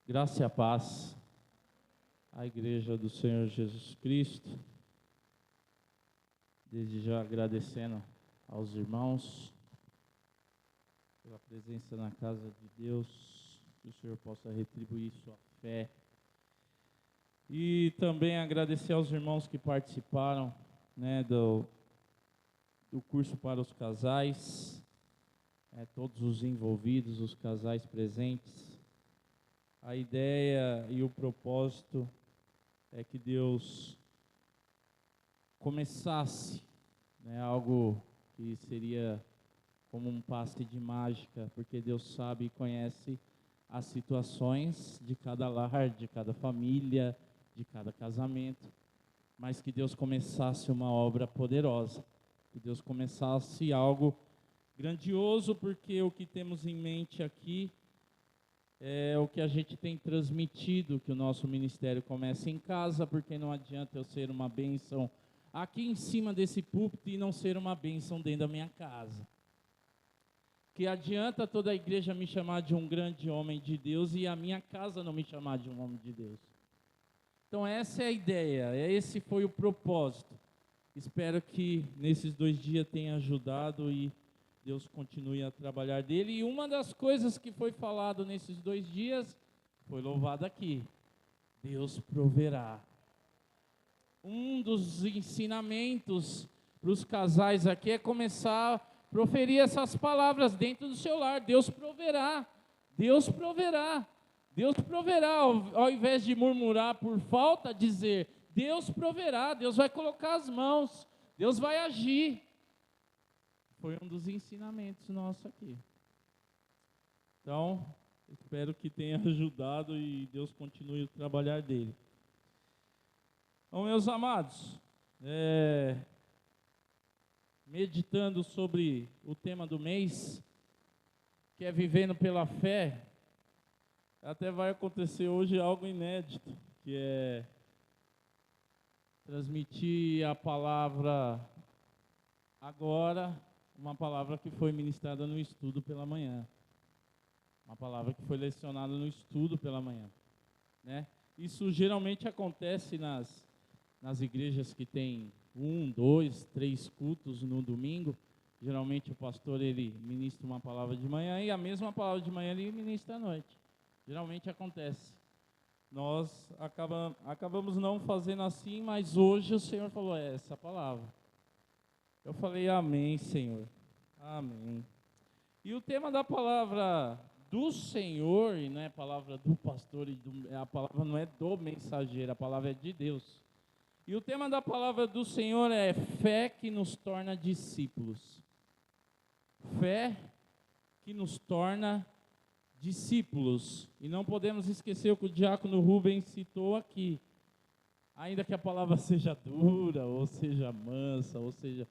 Graça e a paz à Igreja do Senhor Jesus Cristo. Desde já agradecendo aos irmãos pela presença na casa de Deus, que o Senhor possa retribuir sua fé. E também agradecer aos irmãos que participaram, do curso para os casais, todos os envolvidos, os casais presentes. A ideia e o propósito é que Deus começasse, algo que seria como um passe de mágica, porque Deus sabe e conhece as situações de cada lar, de cada família, de cada casamento, mas que Deus começasse uma obra poderosa, que Deus começasse algo grandioso, porque o que temos em mente aqui é o que a gente tem transmitido, que o nosso ministério comece em casa, porque não adianta eu ser uma bênção aqui em cima desse púlpito e não ser uma bênção dentro da minha casa. Que adianta toda a igreja me chamar de um grande homem de Deus e a minha casa não me chamar de um homem de Deus. Então essa é a ideia, esse foi o propósito. Espero que nesses 2 dias tenha ajudado e Deus continue a trabalhar dele. E uma das coisas que foi falado nesses 2 dias foi louvado aqui: Deus proverá. Um dos ensinamentos para os casais aqui é começar a proferir essas palavras dentro do seu lar: Deus proverá, Deus proverá, Deus proverá. Ao invés de murmurar por falta, dizer: Deus proverá, Deus vai colocar as mãos, Deus vai agir. Foi um dos ensinamentos nossos aqui. Então, espero que tenha ajudado e Deus continue o trabalhar dele. Então, meus amados, meditando sobre o tema do mês, que é vivendo pela fé, até vai acontecer hoje algo inédito, que é transmitir a palavra agora, uma palavra que foi ministrada no estudo pela manhã. Uma palavra que foi lecionada no estudo pela manhã, Isso geralmente acontece nas igrejas que tem 1, 2, 3 cultos no domingo. Geralmente o pastor ele ministra uma palavra de manhã e a mesma palavra de manhã ele ministra à noite. Geralmente acontece. Nós acabamos não fazendo assim, mas hoje o Senhor falou: essa palavra. Eu falei: amém, Senhor, amém. E o tema da palavra do Senhor, e não é a palavra do pastor, a palavra não é do mensageiro, a palavra é de Deus. E o tema da palavra do Senhor é fé que nos torna discípulos. Fé que nos torna discípulos. E não podemos esquecer o que o diácono Rubens citou aqui. Ainda que a palavra seja dura, ou seja mansa, ou seja,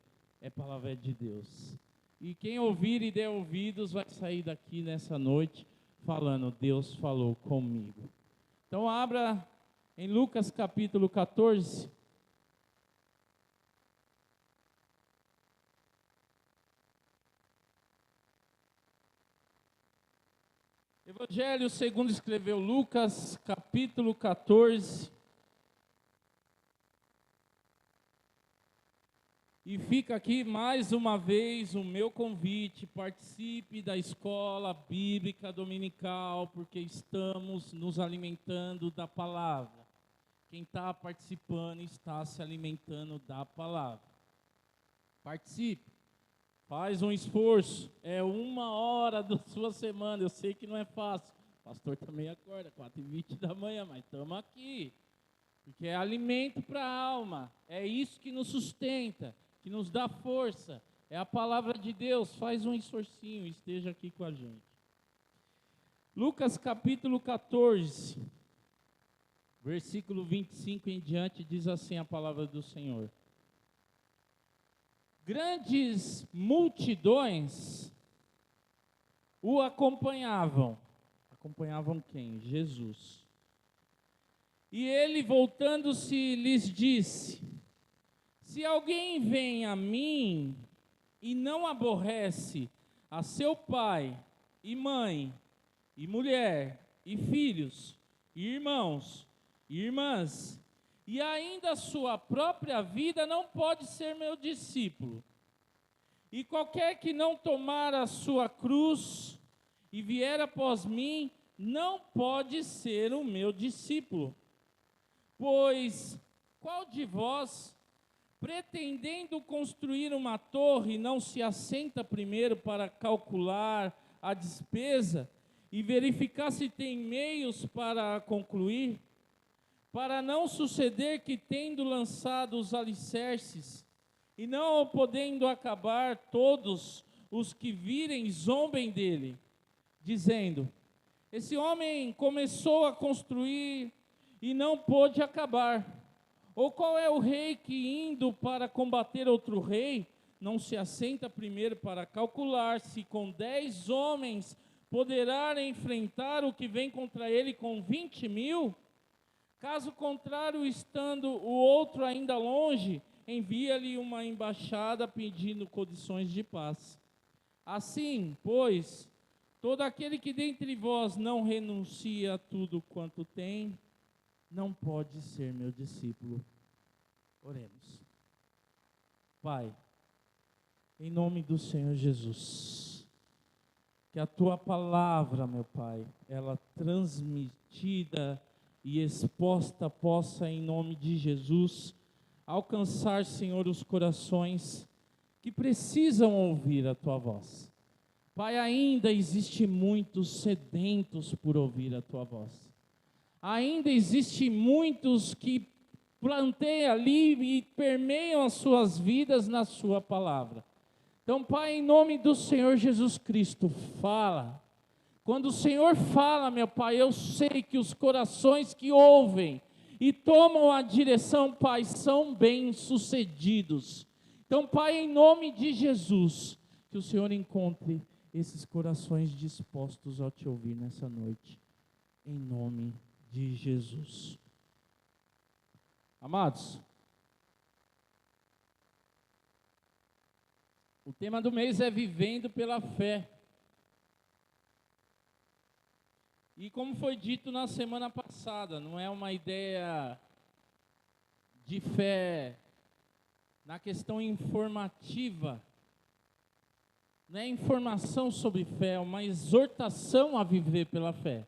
a palavra é de Deus. E quem ouvir e der ouvidos vai sair daqui nessa noite falando: Deus falou comigo. Então abra em Lucas capítulo 14. Evangelho segundo escreveu Lucas capítulo 14. E fica aqui mais uma vez o meu convite: participe da escola bíblica dominical, porque estamos nos alimentando da palavra. Quem está participando está se alimentando da palavra. Participe, faz um esforço, é 1 hora da sua semana. Eu sei que não é fácil, o pastor também acorda 4h20 da manhã, mas estamos aqui, porque é alimento para a alma, é isso que nos sustenta, que nos dá força, é a palavra de Deus. Faz um esforcinho, esteja aqui com a gente. Lucas capítulo 14, versículo 25 em diante, diz assim a palavra do Senhor: grandes multidões o acompanhavam. Acompanhavam quem? Jesus. E ele, voltando-se, lhes disse: se alguém vem a mim e não aborrece a seu pai e mãe e mulher e filhos irmãos, irmãs, e ainda a sua própria vida, não pode ser meu discípulo. E qualquer que não tomar a sua cruz e vier após mim, não pode ser o meu discípulo. Pois qual de vós, pretendendo construir uma torre, não se assenta primeiro para calcular a despesa e verificar se tem meios para concluir? Para não suceder que, tendo lançado os alicerces, e não podendo acabar, todos os que virem zombem dele, dizendo: esse homem começou a construir e não pôde acabar. Ou qual é o rei que, indo para combater outro rei, não se assenta primeiro para calcular se com 10 homens poderá enfrentar o que vem contra ele com 20.000? Caso contrário, estando o outro ainda longe, envia-lhe uma embaixada pedindo condições de paz. Assim, pois, todo aquele que dentre vós não renuncia a tudo quanto tem, não pode ser meu discípulo. Oremos. Pai, em nome do Senhor Jesus, que a Tua palavra, meu Pai, ela transmitida e exposta possa, em nome de Jesus, alcançar, Senhor, os corações que precisam ouvir a Tua voz. Pai, ainda existe muitos sedentos por ouvir a Tua voz. Ainda existe muitos que planteiam ali e permeiam as suas vidas na Sua palavra. Então, Pai, em nome do Senhor Jesus Cristo, fala. Quando o Senhor fala, meu Pai, eu sei que os corações que ouvem e tomam a direção, Pai, são bem-sucedidos. Então, Pai, em nome de Jesus, que o Senhor encontre esses corações dispostos a Te ouvir nessa noite. Em nome de Jesus. Amados, o tema do mês é Vivendo pela Fé. E como foi dito na semana passada, não é uma ideia de fé na questão informativa, não é informação sobre fé, é uma exortação a viver pela fé.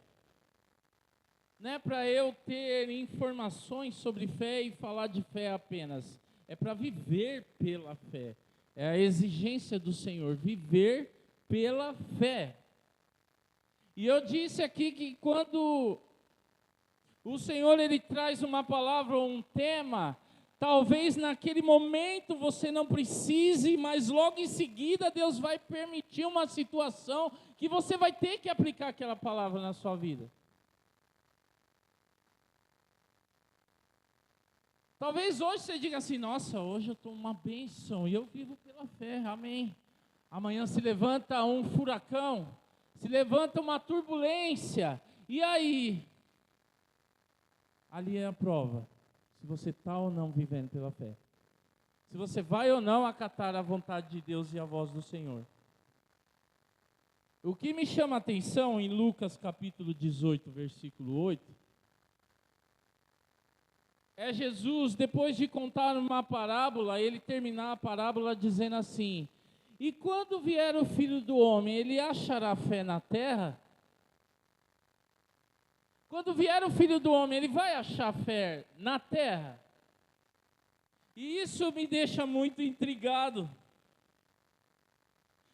Não é para eu ter informações sobre fé e falar de fé apenas, é para viver pela fé. É a exigência do Senhor, viver pela fé. E eu disse aqui que quando o Senhor ele traz uma palavra ou um tema, talvez naquele momento você não precise, mas logo em seguida Deus vai permitir uma situação que você vai ter que aplicar aquela palavra na sua vida. Talvez hoje você diga assim: nossa, hoje eu estou uma bênção e eu vivo pela fé, amém. Amanhã se levanta um furacão, se levanta uma turbulência, e aí? Ali é a prova, se você está ou não vivendo pela fé. Se você vai ou não acatar a vontade de Deus e a voz do Senhor. O que me chama a atenção em Lucas capítulo 18, versículo 8, é Jesus, depois de contar uma parábola, ele terminar a parábola dizendo assim: e quando vier o Filho do Homem, ele achará fé na terra? Quando vier o Filho do Homem, ele vai achar fé na terra? E isso me deixa muito intrigado.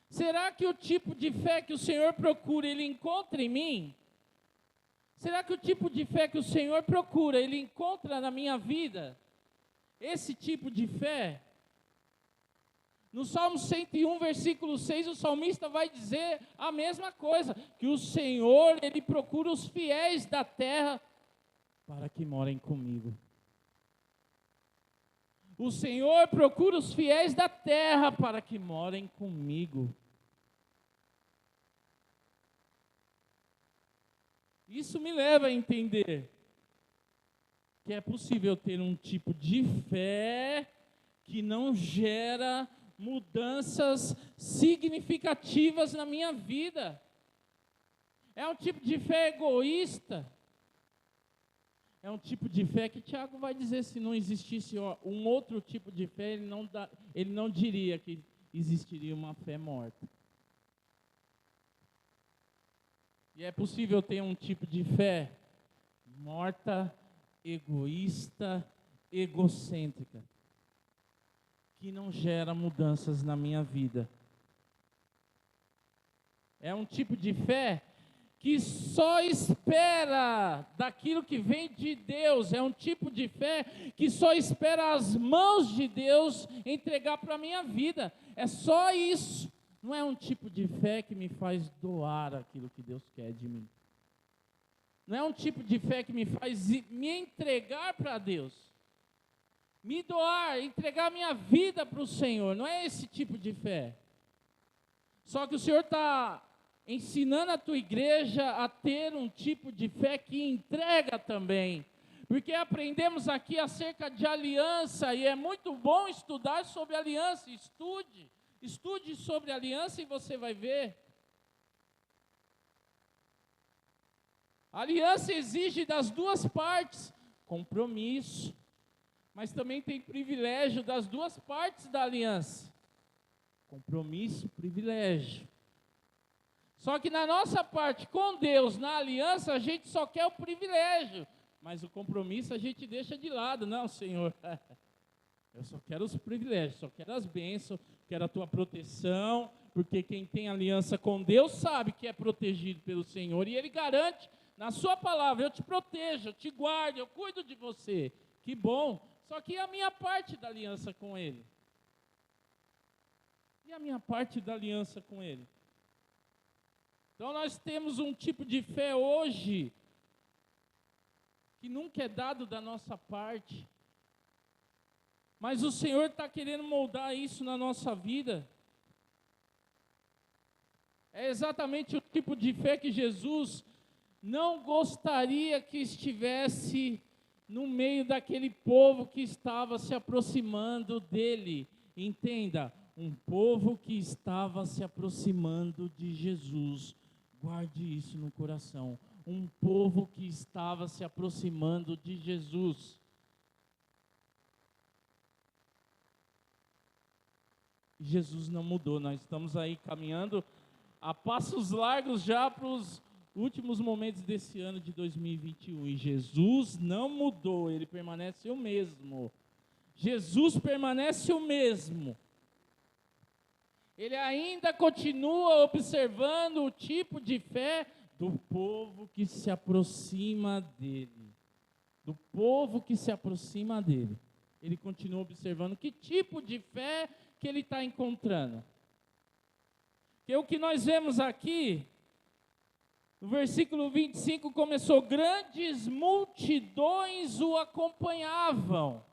Será que o tipo de fé que o Senhor procura, ele encontra em mim? Será que o tipo de fé que o Senhor procura, ele encontra na minha vida? Esse tipo de fé? No Salmo 101, versículo 6, o salmista vai dizer a mesma coisa, que o Senhor, ele procura os fiéis da terra para que morem comigo. O Senhor procura os fiéis da terra para que morem comigo. Isso me leva a entender que é possível ter um tipo de fé que não gera mudanças significativas na minha vida. É um tipo de fé egoísta. É um tipo de fé que Tiago vai dizer, se não existisse um outro tipo de fé, ele não diria que existiria uma fé morta. E é possível ter um tipo de fé morta, egoísta, egocêntrica, que não gera mudanças na minha vida. É um tipo de fé que só espera daquilo que vem de Deus. É um tipo de fé que só espera as mãos de Deus entregar para a minha vida. É só isso. Não é um tipo de fé que me faz doar aquilo que Deus quer de mim. Não é um tipo de fé que me faz me entregar para Deus. Me doar, entregar minha vida para o Senhor. Não é esse tipo de fé. Só que o Senhor está ensinando a tua igreja a ter um tipo de fé que entrega também. Porque aprendemos aqui acerca de aliança, e é muito bom estudar sobre aliança. Estude sobre aliança e você vai ver. A aliança exige das duas partes compromisso, mas também tem privilégio das duas partes da aliança. Compromisso, privilégio. Só que na nossa parte com Deus, na aliança, a gente só quer o privilégio, mas o compromisso a gente deixa de lado. Não, Senhor, eu só quero os privilégios, só quero as bênçãos, quero a tua proteção, porque quem tem aliança com Deus sabe que é protegido pelo Senhor, e Ele garante na sua palavra: eu te protejo, eu te guardo, eu cuido de você. Que bom. Só que e a minha parte da aliança com Ele? E a minha parte da aliança com Ele? Então nós temos um tipo de fé hoje que nunca é dado da nossa parte, mas o Senhor está querendo moldar isso na nossa vida. É exatamente o tipo de fé que Jesus não gostaria que estivesse no meio daquele povo que estava se aproximando dele. Entenda, um povo que estava se aproximando de Jesus. Guarde isso no coração. Um povo que estava se aproximando de Jesus. Jesus não mudou. Nós estamos aí caminhando a passos largos já para os últimos momentos desse ano de 2021. E Jesus não mudou. Ele permanece o mesmo. Jesus permanece o mesmo. Ele ainda continua observando o tipo de fé do povo que se aproxima dele. Do povo que se aproxima dele. Ele continua observando que tipo de fé que ele está encontrando. Porque o que nós vemos aqui, no versículo 25, começou: grandes multidões o acompanhavam.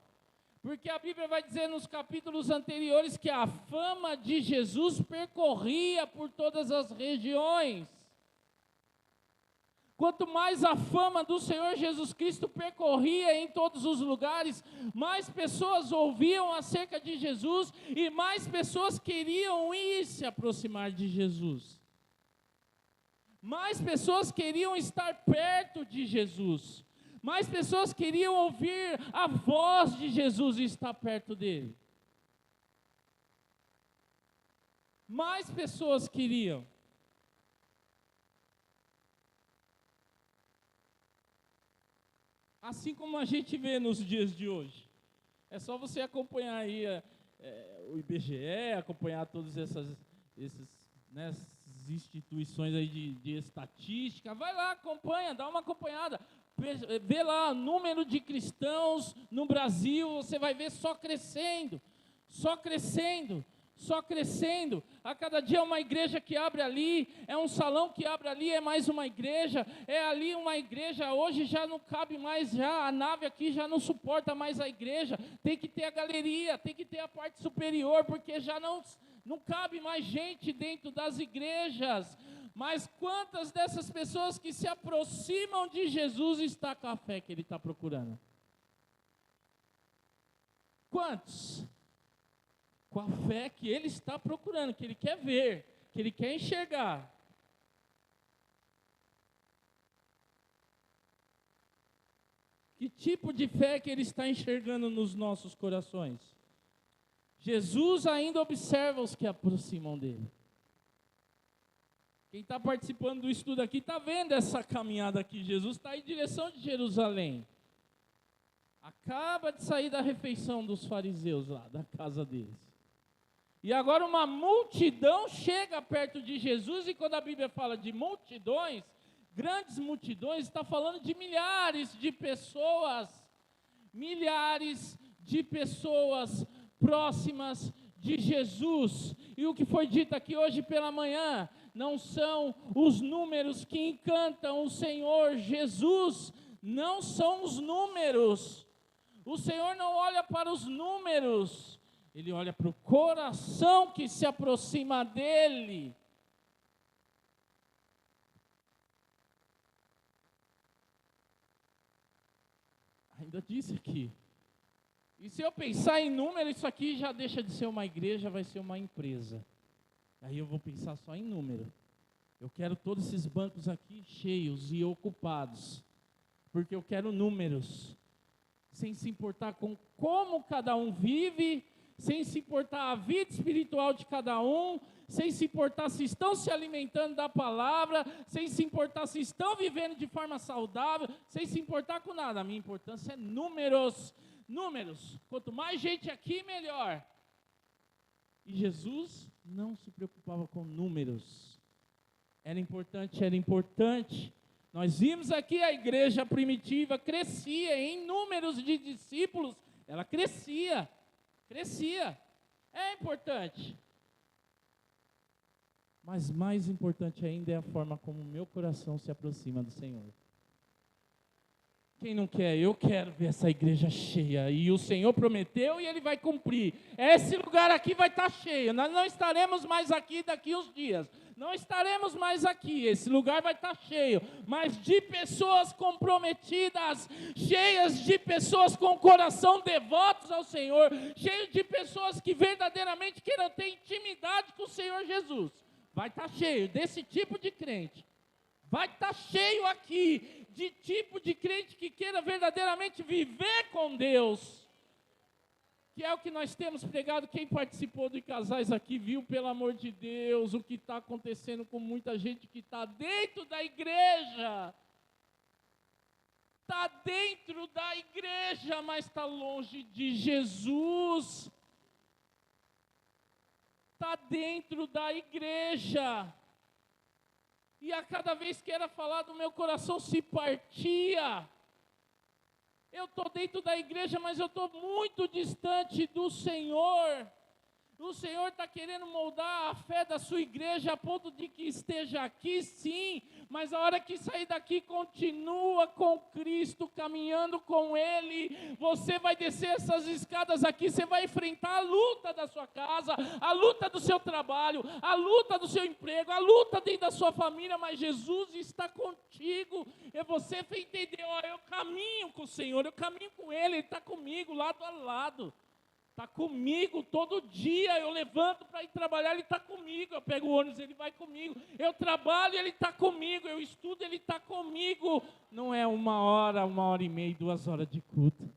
Porque a Bíblia vai dizer nos capítulos anteriores que a fama de Jesus percorria por todas as regiões. Quanto mais a fama do Senhor Jesus Cristo percorria em todos os lugares, mais pessoas ouviam acerca de Jesus e mais pessoas queriam ir se aproximar de Jesus. Mais pessoas queriam estar perto de Jesus. Mais pessoas queriam ouvir a voz de Jesus e estar perto dele. Mais pessoas queriam. Assim como a gente vê nos dias de hoje. É só você acompanhar aí o IBGE, acompanhar todas essas instituições aí de estatística. Vai lá, acompanha, dá uma acompanhada. Vê lá o número de cristãos no Brasil, você vai ver só crescendo, só crescendo, só crescendo. A cada dia é uma igreja que abre ali, é um salão que abre ali, é mais uma igreja, é ali uma igreja. Hoje já não cabe mais, já a nave aqui já não suporta mais a igreja, tem que ter a galeria, tem que ter a parte superior, porque já não cabe mais gente dentro das igrejas. Mas quantas dessas pessoas que se aproximam de Jesus está com a fé que ele está procurando? Quantos? Com a fé que ele está procurando, que ele quer ver, que ele quer enxergar. Que tipo de fé que ele está enxergando nos nossos corações? Jesus ainda observa os que aproximam dele. Quem está participando do estudo aqui está vendo essa caminhada aqui. Jesus está em direção de Jerusalém. Acaba de sair da refeição dos fariseus lá, da casa deles. E agora uma multidão chega perto de Jesus, e quando a Bíblia fala de multidões, grandes multidões, está falando de milhares de pessoas próximas de Jesus. E o que foi dito aqui hoje pela manhã, não são os números que encantam o Senhor Jesus, não são os números. O Senhor não olha para os números, Ele olha para o coração que se aproxima dEle. Ainda disse aqui. E se eu pensar em número, isso aqui já deixa de ser uma igreja, vai ser uma empresa. Aí eu vou pensar só em número. Eu quero todos esses bancos aqui cheios e ocupados, porque eu quero números, sem se importar com como cada um vive, sem se importar a vida espiritual de cada um, sem se importar se estão se alimentando da palavra, sem se importar se estão vivendo de forma saudável, sem se importar com nada. A minha importância é números, números. Quanto mais gente aqui, melhor. E Jesus não se preocupava com números. Era importante. Nós vimos aqui a igreja primitiva crescia em números de discípulos, ela crescia. É importante. Mas mais importante ainda é a forma como o meu coração se aproxima do Senhor. Quem não quer? Eu quero ver essa igreja cheia. E o Senhor prometeu e Ele vai cumprir. Esse lugar aqui vai estar cheio. Nós não estaremos mais aqui daqui uns dias. Não estaremos mais aqui. Esse lugar vai estar cheio. Mas de pessoas comprometidas, cheias de pessoas com coração devotos ao Senhor, cheios de pessoas que verdadeiramente queiram ter intimidade com o Senhor Jesus. Vai estar cheio desse tipo de crente. Vai estar cheio aqui de tipo de crente que queira verdadeiramente viver com Deus. Que é o que nós temos pregado. Quem participou de casais aqui viu, pelo amor de Deus, o que está acontecendo com muita gente que está dentro da igreja. Está dentro da igreja, mas está longe de Jesus. Está dentro da igreja. E a cada vez que era falado, meu coração se partia. Eu estou dentro da igreja, mas eu estou muito distante do Senhor. O Senhor está querendo moldar a fé da sua igreja a ponto de que esteja aqui, sim, mas a hora que sair daqui, continua com Cristo, caminhando com Ele. Você vai descer essas escadas aqui, você vai enfrentar a luta da sua casa, a luta do seu trabalho, a luta do seu emprego, a luta dentro da sua família, mas Jesus está contigo. E você vai entender, eu caminho com o Senhor, eu caminho com Ele, Ele está comigo, lado a lado. Está comigo todo dia, eu levanto para ir trabalhar, Ele está comigo, eu pego o ônibus, Ele vai comigo, eu trabalho, Ele está comigo, eu estudo, Ele está comigo. Não é 1 hora e meia, 2 horas de culto.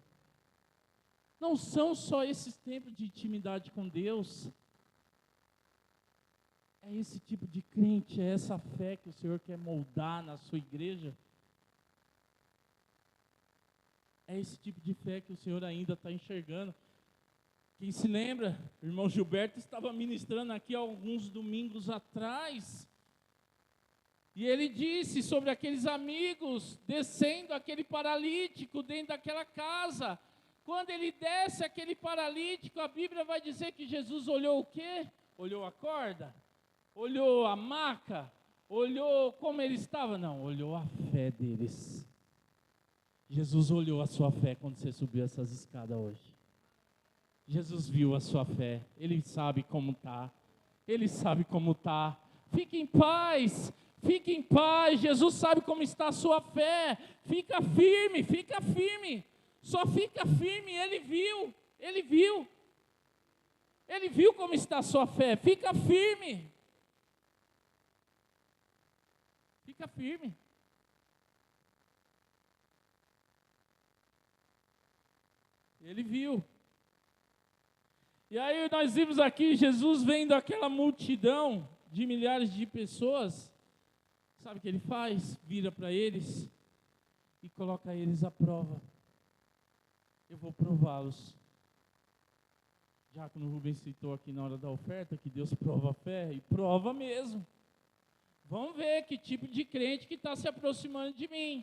Não são só esses tempos de intimidade com Deus. É esse tipo de crente, é essa fé que o Senhor quer moldar na sua igreja. É esse tipo de fé que o Senhor ainda está enxergando. Quem se lembra, o irmão Gilberto estava ministrando aqui alguns domingos atrás, e ele disse sobre aqueles amigos descendo aquele paralítico dentro daquela casa. Quando ele desce aquele paralítico, a Bíblia vai dizer que Jesus olhou o quê? Olhou a corda? Olhou a maca? Olhou como ele estava? Não, olhou a fé deles. Jesus olhou a sua fé quando você subiu essas escadas hoje. Jesus viu a sua fé, Ele sabe como está, Ele sabe como está. Fique em paz, Jesus sabe como está a sua fé. Fica firme, só fica firme. Ele viu como está a sua fé. Fica firme. Ele viu. E aí nós vimos aqui Jesus vendo aquela multidão de milhares de pessoas. Sabe o que ele faz? Vira para eles e coloca eles à prova. Eu vou prová-los. Diácono Rubens citou aqui na hora da oferta que Deus prova a fé, e prova mesmo. Vamos ver que tipo de crente que está se aproximando de mim.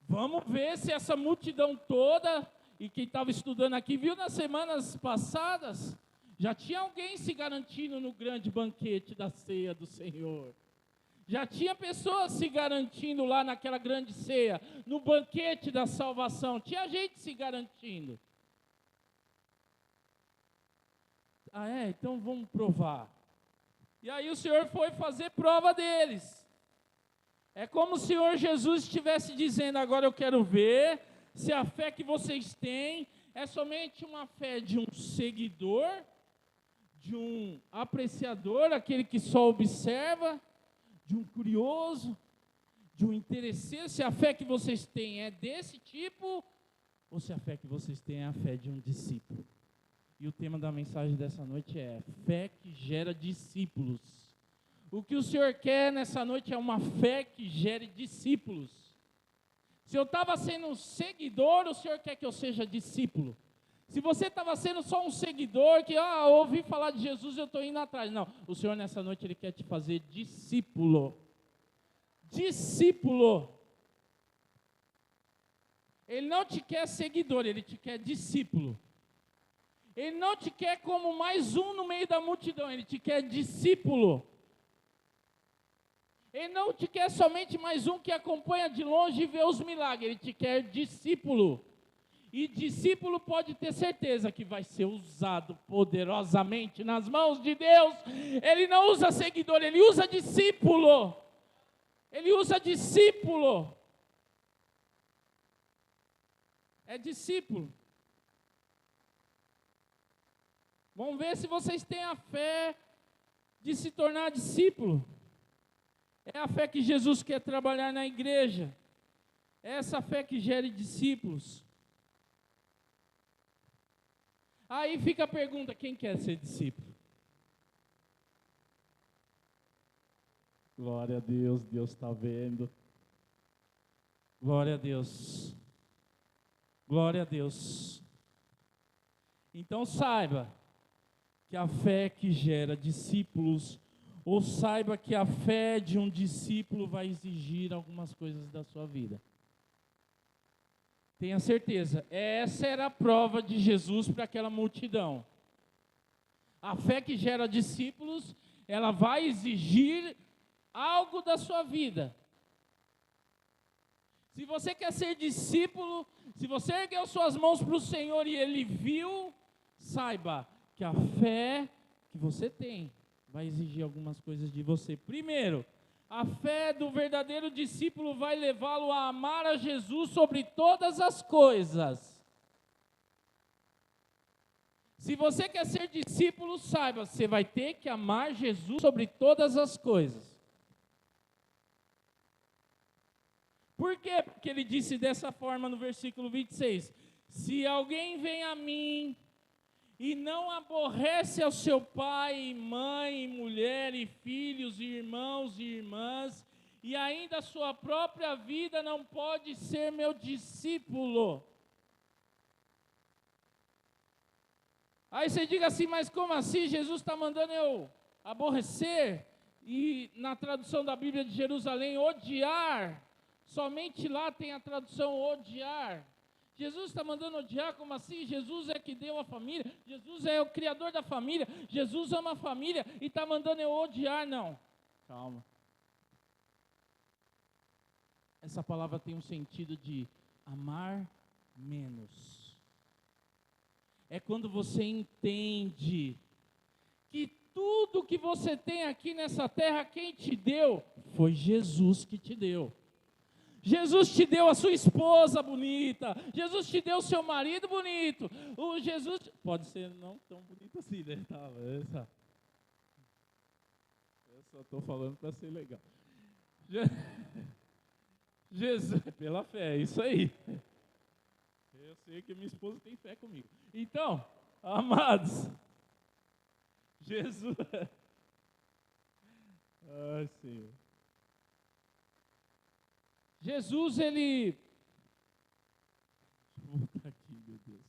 Vamos ver se essa multidão toda, e quem estava estudando aqui viu nas semanas passadas, já tinha alguém se garantindo no grande banquete da ceia do Senhor. Já tinha pessoas se garantindo lá naquela grande ceia, no banquete da salvação. Tinha gente se garantindo. Ah, é? Então vamos provar. E aí o Senhor foi fazer prova deles. É como o Senhor Jesus estivesse dizendo: agora eu quero ver se a fé que vocês têm é somente uma fé de um seguidor, de um apreciador, aquele que só observa, de um curioso, de um interesseiro. Se a fé que vocês têm é desse tipo, ou se a fé que vocês têm é a fé de um discípulo. E o tema da mensagem dessa noite é fé que gera discípulos. O que o Senhor quer nessa noite é uma fé que gere discípulos. Se eu estava sendo um seguidor, o Senhor quer que eu seja discípulo. Se você estava sendo só um seguidor, que ouvi falar de Jesus, eu estou indo atrás. Não, o Senhor nessa noite Ele quer te fazer discípulo. Discípulo. Ele não te quer seguidor, Ele te quer discípulo. Ele não te quer como mais um no meio da multidão, Ele te quer discípulo. Ele não te quer somente mais um que acompanha de longe e vê os milagres, Ele te quer discípulo. E discípulo pode ter certeza que vai ser usado poderosamente nas mãos de Deus. Ele não usa seguidor, Ele usa discípulo. Ele usa discípulo. É discípulo. Vamos ver se vocês têm a fé de se tornar discípulo. É a fé que Jesus quer trabalhar na igreja. É essa fé que gere discípulos. Aí fica a pergunta: quem quer ser discípulo? Glória a Deus, Deus está vendo. Glória a Deus. Glória a Deus. Então saiba que a fé que gera discípulos, ou saiba que a fé de um discípulo vai exigir algumas coisas da sua vida. Tenha certeza, essa era a prova de Jesus para aquela multidão. A fé que gera discípulos, ela vai exigir algo da sua vida. Se você quer ser discípulo, se você ergueu suas mãos para o Senhor e Ele viu, saiba que a fé que você tem vai exigir algumas coisas de você. Primeiro, a fé do verdadeiro discípulo vai levá-lo a amar a Jesus sobre todas as coisas. Se você quer ser discípulo, saiba, você vai ter que amar Jesus sobre todas as coisas. Por quê? Porque ele disse dessa forma no versículo 26. Se alguém vem a mim e não aborrece ao seu pai, e mãe, e mulher, e filhos, e irmãos e irmãs, e ainda a sua própria vida, não pode ser meu discípulo. Aí você diga assim: mas como assim? Jesus está mandando eu aborrecer? E na tradução da Bíblia de Jerusalém, odiar. Somente lá tem a tradução odiar. Jesus está mandando odiar, como assim? Jesus é que deu a família, Jesus é o criador da família, Jesus ama a família e está mandando eu odiar. Não, calma. Essa palavra tem um sentido de amar menos. É quando você entende que tudo que você tem aqui nessa terra, quem te deu? Foi Jesus que te deu. Jesus te deu a sua esposa bonita, Jesus te deu o seu marido bonito, o Jesus, pode ser não tão bonito assim, né? Eu só estou falando para ser legal. Jesus, pela fé, é isso aí. Eu sei que minha esposa tem fé comigo. Então, amados, Jesus... Ai, Senhor. Jesus, ele... Vou voltar aqui, meu Deus.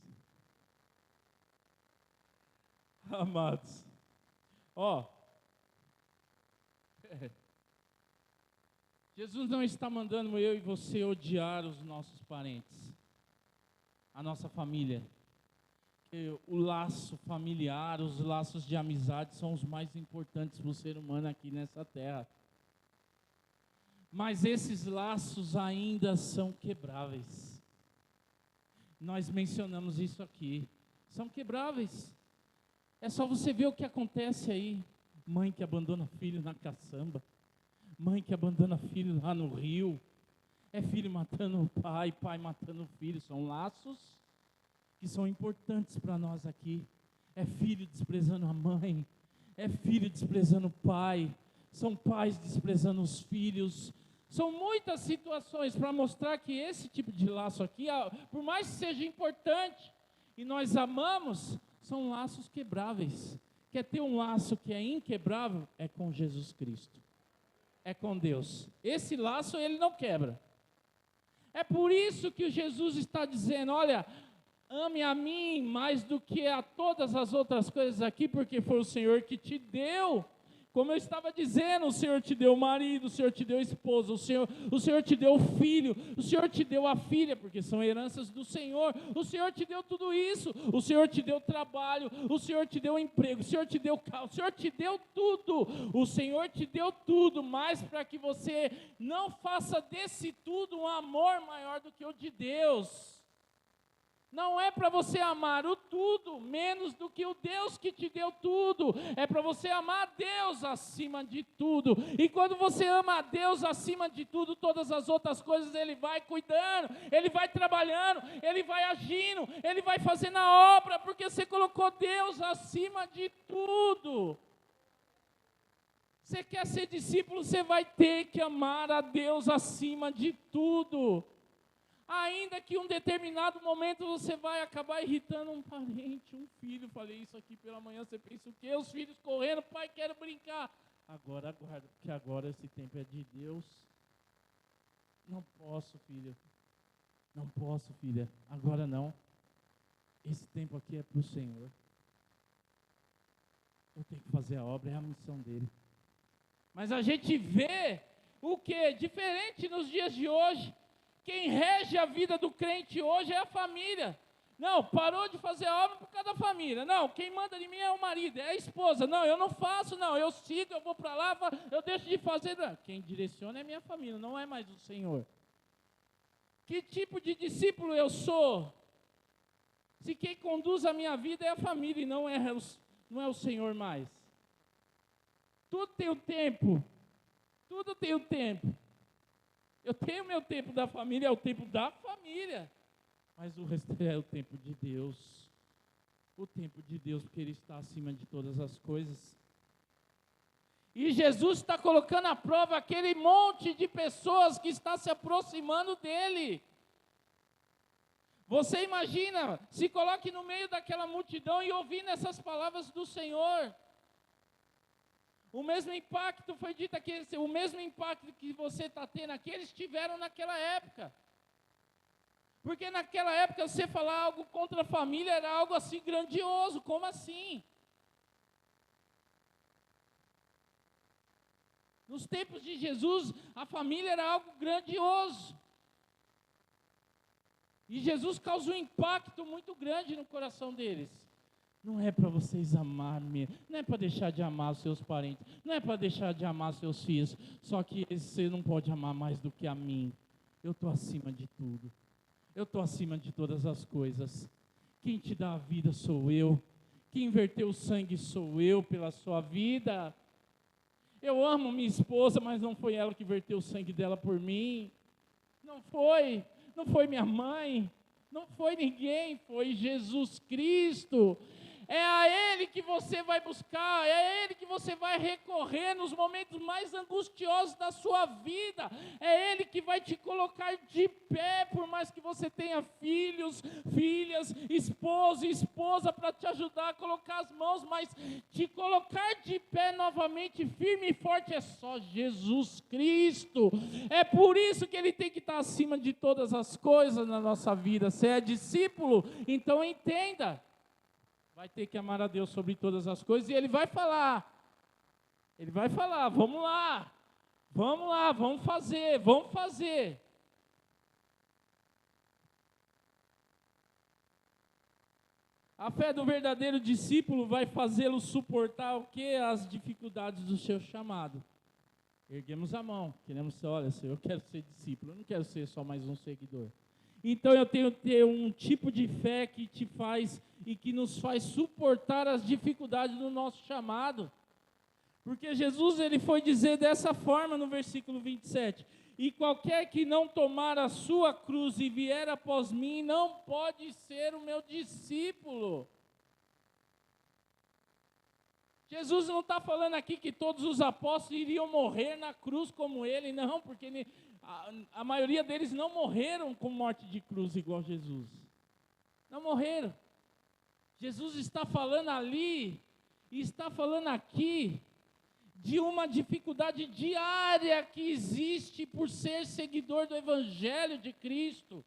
Amados, ó, Jesus não está mandando eu e você odiar os nossos parentes, a nossa família. O laço familiar, os laços de amizade são os mais importantes para o ser humano aqui nessa terra. Mas esses laços ainda são quebráveis. Nós mencionamos isso aqui. São quebráveis. É só você ver o que acontece aí. Mãe que abandona filho na caçamba. Mãe que abandona filho lá no rio. É filho matando o pai, pai matando o filho. São laços que são importantes para nós aqui. É filho desprezando a mãe. É filho desprezando o pai. São pais desprezando os filhos. São muitas situações para mostrar que esse tipo de laço aqui, por mais que seja importante, e nós amamos, são laços quebráveis. Quer ter um laço que é inquebrável? É com Jesus Cristo. É com Deus. Esse laço ele não quebra. É por isso que Jesus está dizendo, olha, ame a mim mais do que a todas as outras coisas aqui, porque foi o Senhor que te deu. Como eu estava dizendo, o Senhor te deu o marido, o Senhor te deu a esposa, o Senhor te deu o filho, o Senhor te deu a filha, porque são heranças do Senhor. O Senhor te deu tudo isso, o Senhor te deu trabalho, o Senhor te deu emprego, o Senhor te deu carro, o Senhor te deu tudo. O Senhor te deu tudo, mas para que você não faça desse tudo um amor maior do que o de Deus. Não é para você amar o tudo, menos do que o Deus que te deu tudo. É para você amar a Deus acima de tudo. E quando você ama a Deus acima de tudo, todas as outras coisas Ele vai cuidando, Ele vai trabalhando, Ele vai agindo, Ele vai fazendo a obra, porque você colocou Deus acima de tudo. Você quer ser discípulo, você vai ter que amar a Deus acima de tudo. Ainda que em um determinado momento você vai acabar irritando um parente, um filho. Falei isso aqui pela manhã, você pensa o quê? Os filhos correndo, pai, quero brincar. Agora aguarda, porque agora esse tempo é de Deus. Não posso, filha. Não posso, filha. Agora não. Esse tempo aqui é para o Senhor. Eu tenho que fazer a obra, é a missão dele. Mas a gente vê o que? Diferente nos dias de hoje. Quem rege a vida do crente hoje é a família. Não, parou de fazer a obra por causa da família. Não, quem manda de mim é o marido, é a esposa. Não, eu não faço, não, eu sigo, eu vou para lá, eu deixo de fazer. Não. Quem direciona é minha família, não é mais o Senhor. Que tipo de discípulo eu sou? Se quem conduz a minha vida é a família e não é o Senhor mais. Tudo tem o tempo. Tudo tem o tempo. Eu tenho meu tempo da família, é o tempo da família. Mas o resto é o tempo de Deus. O tempo de Deus, porque Ele está acima de todas as coisas. E Jesus está colocando à prova aquele monte de pessoas que está se aproximando dEle. Você imagina, se coloque no meio daquela multidão e ouvindo essas palavras do Senhor. O mesmo impacto foi dito aqui, o mesmo impacto que você está tendo aqui, eles tiveram naquela época. Porque naquela época você falar algo contra a família era algo assim grandioso, como assim? Nos tempos de Jesus, a família era algo grandioso. E Jesus causou um impacto muito grande no coração deles. Não é para vocês amarem, não é para deixar de amar os seus parentes, não é para deixar de amar seus filhos, só que você não pode amar mais do que a mim. Eu estou acima de tudo, eu estou acima de todas as coisas. Quem te dá a vida sou eu, quem verteu o sangue sou eu pela sua vida. Eu amo minha esposa, mas não foi ela que verteu o sangue dela por mim. Não foi minha mãe, não foi ninguém, foi Jesus Cristo. É a Ele que você vai buscar, é a Ele que você vai recorrer nos momentos mais angustiosos da sua vida. É Ele que vai te colocar de pé, por mais que você tenha filhos, filhas, esposo e esposa para te ajudar a colocar as mãos, mas te colocar de pé novamente, firme e forte, é só Jesus Cristo. É por isso que Ele tem que estar acima de todas as coisas na nossa vida. Se é discípulo, então entenda. Vai ter que amar a Deus sobre todas as coisas, e Ele vai falar, vamos lá, vamos fazer. A fé do verdadeiro discípulo vai fazê-lo suportar o que? As dificuldades do seu chamado. Erguemos a mão, queremos ser, olha, Senhor, eu quero ser discípulo, eu não quero ser só mais um seguidor. Então eu tenho que ter um tipo de fé que te faz e que nos faz suportar as dificuldades do nosso chamado. Porque Jesus, ele foi dizer dessa forma no versículo 27, e qualquer que não tomar a sua cruz e vier após mim, não pode ser o meu discípulo. Jesus não está falando aqui que todos os apóstolos iriam morrer na cruz como ele, não, porque a maioria deles não morreram com morte de cruz igual Jesus. Não morreram. Jesus está falando ali, e está falando aqui, de uma dificuldade diária que existe por ser seguidor do Evangelho de Cristo.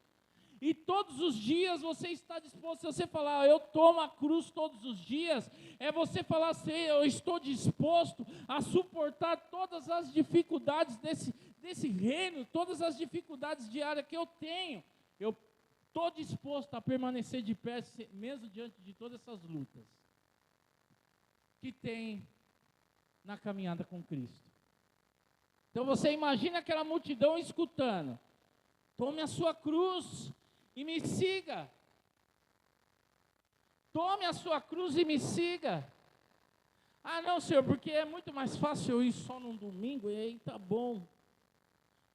E todos os dias você está disposto, se você falar, eu tomo a cruz todos os dias, é você falar assim, eu estou disposto a suportar todas as dificuldades desse reino, todas as dificuldades diárias que eu tenho. Eu estou disposto a permanecer de pé, mesmo diante de todas essas lutas que tem na caminhada com Cristo. Então você imagina aquela multidão escutando, tome a sua cruz e me siga. Tome a sua cruz e me siga. Ah não, Senhor, porque é muito mais fácil eu ir só num domingo, e aí tá bom.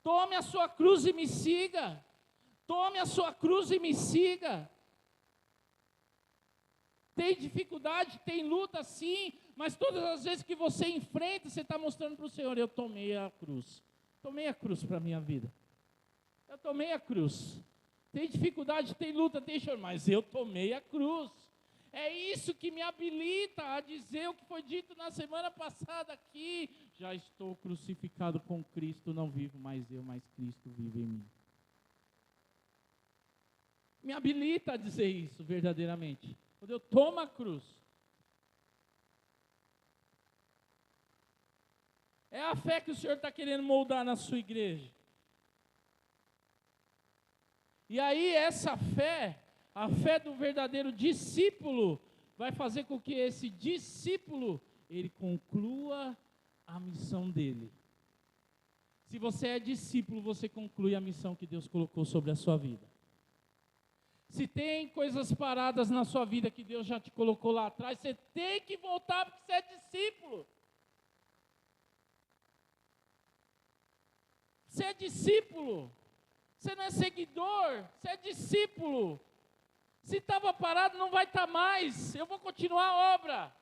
Tome a sua cruz e me siga. Tome a sua cruz e me siga. Tem dificuldade, tem luta sim, mas todas as vezes que você enfrenta, você está mostrando para o Senhor, eu tomei a cruz. Tomei a cruz para a minha vida. Eu tomei a cruz. Tem dificuldade, tem luta, tem choro, mas eu tomei a cruz. É isso que me habilita a dizer o que foi dito na semana passada aqui. Já estou crucificado com Cristo, não vivo mais eu, mas Cristo vive em mim. Me habilita a dizer isso verdadeiramente. Quando eu tomo a cruz. É a fé que o Senhor está querendo moldar na sua igreja. E aí essa fé, a fé do verdadeiro discípulo, vai fazer com que esse discípulo, ele conclua a missão dele. Se você é discípulo, você conclui a missão que Deus colocou sobre a sua vida. Se tem coisas paradas na sua vida que Deus já te colocou lá atrás, você tem que voltar porque você é discípulo. Você é discípulo. Você não é seguidor, você é discípulo. Se estava parado, não vai estar mais. Eu vou continuar a obra.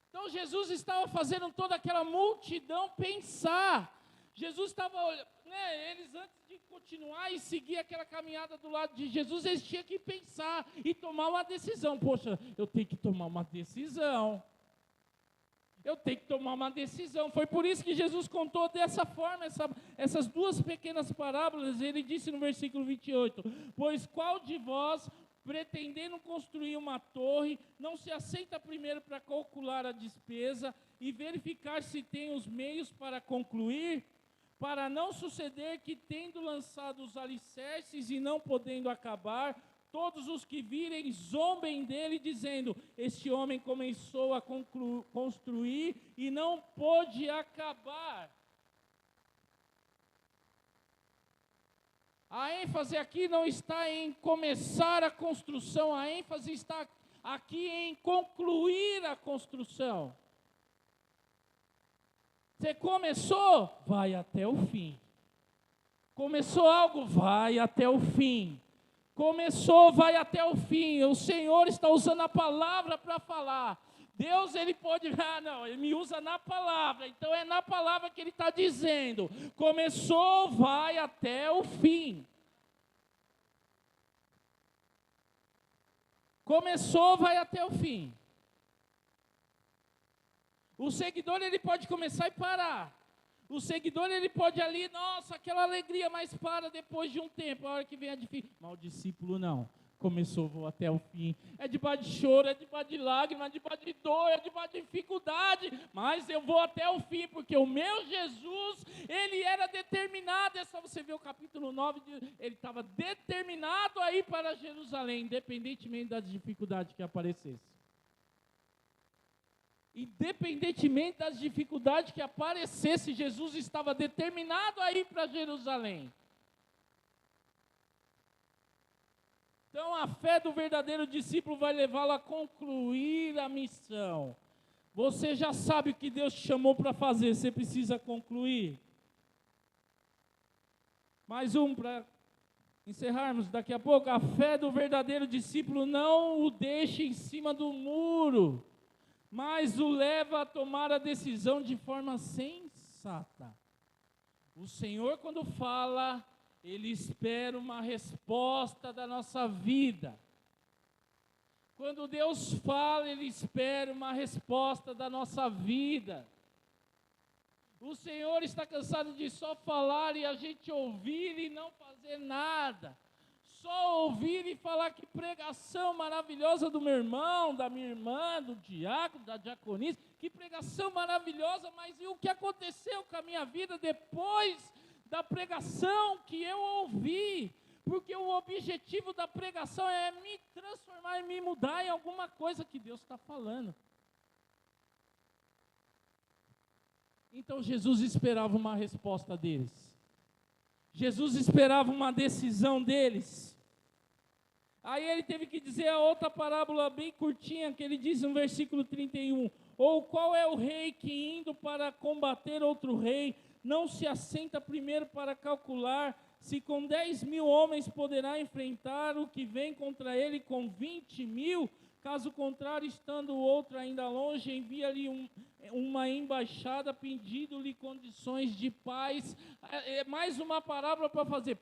Então Jesus estava fazendo toda aquela multidão pensar. Jesus estava, eles antes de continuar e seguir aquela caminhada do lado de Jesus, eles tinham que pensar e tomar uma decisão. Poxa, eu tenho que tomar uma decisão. Eu tenho que tomar uma decisão. Foi por isso que Jesus contou dessa forma, essas duas pequenas parábolas. Ele disse no versículo 28, pois qual de vós, pretendendo construir uma torre, não se assenta primeiro para calcular a despesa e verificar se tem os meios para concluir? Para não suceder que, tendo lançado os alicerces e não podendo acabar, todos os que virem zombem dele, dizendo, este homem começou a construir e não pôde acabar. A ênfase aqui não está em começar a construção, a ênfase está aqui em concluir a construção. Você começou, vai até o fim. Começou algo, vai até o fim. Começou, vai até o fim. O Senhor está usando a palavra para falar. Deus, Ele pode, não, Ele me usa na palavra. Então é na palavra que Ele está dizendo. Começou, vai até o fim. Começou, vai até o fim. O seguidor, ele pode começar e parar. O seguidor, ele pode ali, nossa, aquela alegria, mas para depois de um tempo, a hora que vem a dificuldade. Mas o discípulo não. Começou, vou até o fim. É debaixo de choro, é debaixo de lágrimas, é debaixo de dor, é debaixo de dificuldade. Mas eu vou até o fim, porque o meu Jesus, ele era determinado. É só você ver o capítulo 9, ele estava determinado a ir para Jerusalém, independentemente das dificuldades que aparecessem. Independentemente das dificuldades que aparecessem, Jesus estava determinado a ir para Jerusalém. Então a fé do verdadeiro discípulo vai levá-lo a concluir a missão. Você já sabe o que Deus te chamou para fazer, você precisa concluir. Mais um para encerrarmos daqui a pouco. A fé do verdadeiro discípulo não o deixa em cima do muro, mas o leva a tomar a decisão de forma sensata. O Senhor, quando fala, Ele espera uma resposta da nossa vida. Quando Deus fala, Ele espera uma resposta da nossa vida. O Senhor está cansado de só falar e a gente ouvir e não fazer nada. Só ouvir e falar que pregação maravilhosa do meu irmão, da minha irmã, do diácono, da diaconisa, que pregação maravilhosa, mas e o que aconteceu com a minha vida depois da pregação que eu ouvi? Porque o objetivo da pregação é me transformar e me mudar em alguma coisa que Deus está falando. Então Jesus esperava uma resposta deles. Jesus esperava uma decisão deles. Aí ele teve que dizer a outra parábola bem curtinha, que ele diz no versículo 31. Ou qual é o rei que indo para combater outro rei, não se assenta primeiro para calcular se com 10.000 homens poderá enfrentar o que vem contra ele com 20.000? Caso contrário, estando o outro ainda longe, envia-lhe uma embaixada pedindo-lhe condições de paz. É mais uma parábola para fazer.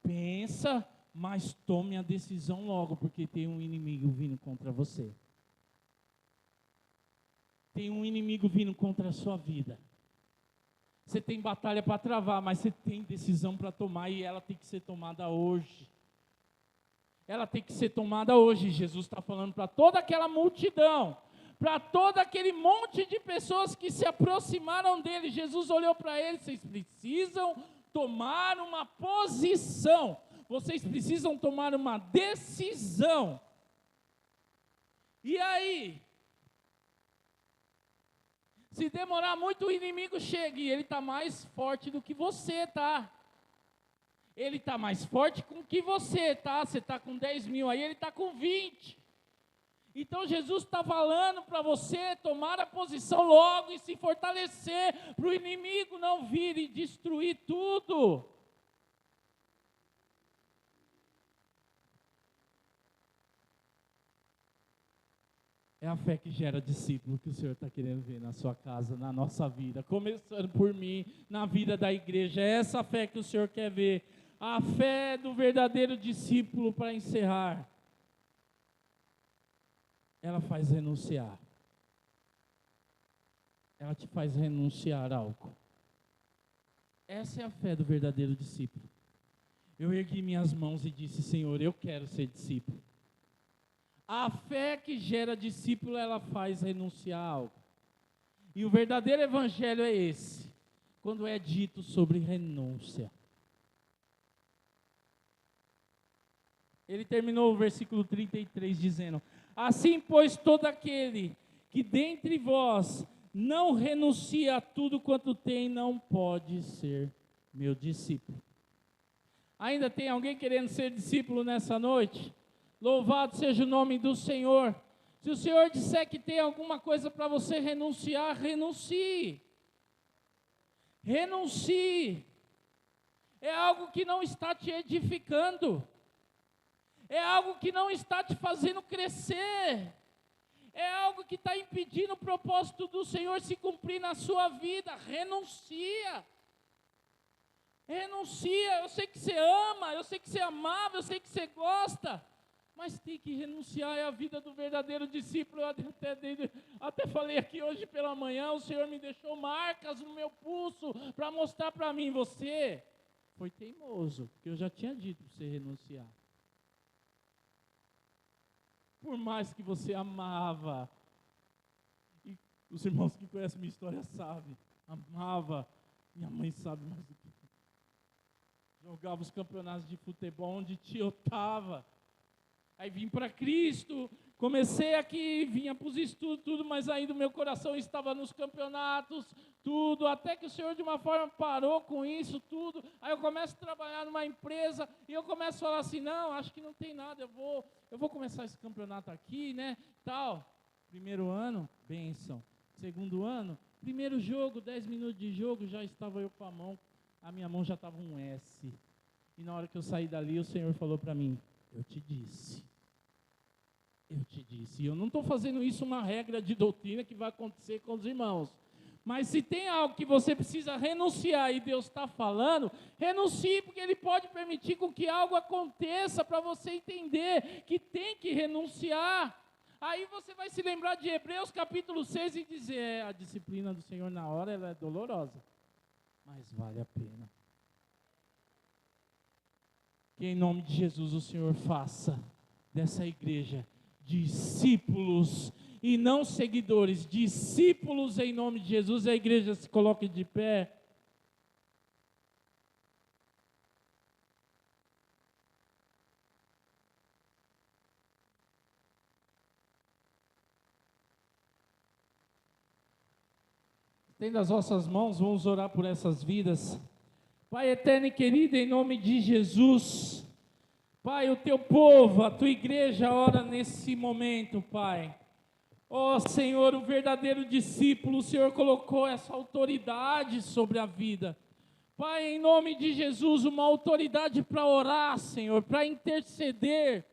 Pensa, mas tome a decisão logo, porque tem um inimigo vindo contra você. Tem um inimigo vindo contra a sua vida. Você tem batalha para travar, mas você tem decisão para tomar e ela tem que ser tomada hoje. Ela tem que ser tomada hoje. Jesus está falando para toda aquela multidão, para todo aquele monte de pessoas que se aproximaram dele. Jesus olhou para eles: vocês precisam tomar uma posição, vocês precisam tomar uma decisão. E aí, se demorar muito, o inimigo chega e ele está mais forte do que você, tá? Ele está mais forte com que você, tá? Você está com 10.000 aí, ele está com 20. Então Jesus está falando para você tomar a posição logo e se fortalecer, para o inimigo não vir e destruir tudo. É a fé que gera discípulo que o Senhor está querendo ver na sua casa, na nossa vida, começando por mim, na vida da igreja. É essa fé que o Senhor quer ver. A fé do verdadeiro discípulo, para encerrar, ela faz renunciar. Ela te faz renunciar a algo. Essa é a fé do verdadeiro discípulo. Eu ergui minhas mãos e disse: Senhor, eu quero ser discípulo. A fé que gera discípulo, ela faz renunciar a algo. E o verdadeiro evangelho é esse, quando é dito sobre renúncia. Ele terminou o versículo 33 dizendo: assim, pois, todo aquele que dentre vós não renuncia a tudo quanto tem, não pode ser meu discípulo. Ainda tem alguém querendo ser discípulo nessa noite? Louvado seja o nome do Senhor. Se o Senhor disser que tem alguma coisa para você renunciar, renuncie. Renuncie. É algo que não está te edificando. é algo que não está te fazendo crescer, é algo que está impedindo o propósito do Senhor se cumprir na sua vida. Renuncia. Renuncia. Eu sei que você ama, eu sei que você é amável, eu sei que você gosta, mas tem que renunciar. É a vida do verdadeiro discípulo. Eu até falei aqui hoje pela manhã, o Senhor me deixou marcas no meu pulso para mostrar para mim: você foi teimoso, porque eu já tinha dito para você renunciar. Por mais que você amava, e os irmãos que conhecem minha história sabem, amava, minha mãe sabe mais do que eu. Jogava os campeonatos de futebol onde tio estava. Aí vim para Cristo, comecei aqui, vinha para os estudos, tudo, mas ainda o meu coração estava nos campeonatos, tudo, até que o Senhor de uma forma parou com isso tudo. Aí eu começo a trabalhar numa empresa e eu começo a falar assim: não, acho que não tem nada, eu vou começar esse campeonato aqui, né, tal. Primeiro ano, bênção. Segundo ano, primeiro jogo, 10 minutos de jogo, já estava eu com a minha mão já estava um S. E na hora que eu saí dali, o Senhor falou para mim: eu te disse. E eu não estou fazendo isso uma regra de doutrina que vai acontecer com os irmãos. Mas se tem algo que você precisa renunciar e Deus está falando, renuncie, porque Ele pode permitir com que algo aconteça para você entender que tem que renunciar. Aí você vai se lembrar de Hebreus capítulo 6 e dizer: a disciplina do Senhor na hora ela é dolorosa, mas vale a pena. Que em nome de Jesus o Senhor faça dessa igreja discípulos e não seguidores, discípulos em nome de Jesus. A igreja se coloque de pé. Estenda as vossas mãos, vamos orar por essas vidas. Pai eterno e querido, em nome de Jesus, Pai, o teu povo, a tua igreja ora nesse momento, Pai. Ó Senhor, o verdadeiro discípulo, o Senhor colocou essa autoridade sobre a vida. Pai, em nome de Jesus, uma autoridade para orar, Senhor, para interceder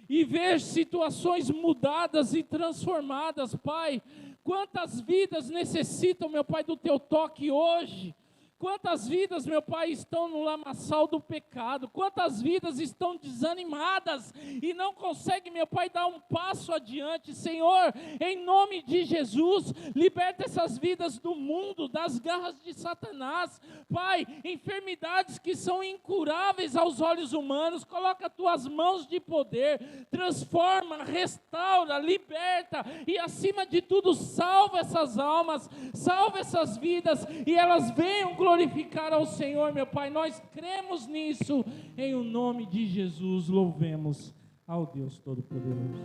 e ver situações mudadas e transformadas, Pai. Quantas vidas necessitam, meu Pai, do teu toque hoje? Quantas vidas, meu Pai, estão no lamaçal do pecado? Quantas vidas estão desanimadas e não conseguem, meu Pai, dar um passo adiante? Senhor, em nome de Jesus, liberta essas vidas do mundo, das garras de Satanás. Pai, enfermidades que são incuráveis aos olhos humanos, coloca tuas mãos de poder, transforma, restaura, liberta e, acima de tudo, salva essas almas, salva essas vidas e elas venham glorificar ao Senhor, meu Pai. Nós cremos nisso, em o nome de Jesus, louvemos ao Deus Todo-Poderoso.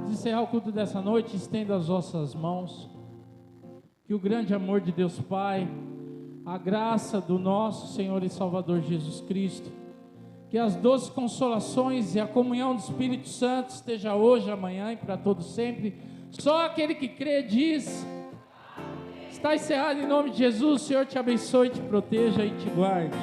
De encerrar o culto dessa noite, estenda as vossas mãos, que o grande amor de Deus Pai, a graça do nosso Senhor e Salvador Jesus Cristo, que as doces consolações e a comunhão do Espírito Santo esteja hoje, amanhã e para todos sempre. Só aquele que crê diz: está encerrado em nome de Jesus. O Senhor te abençoe, te proteja e te guarde.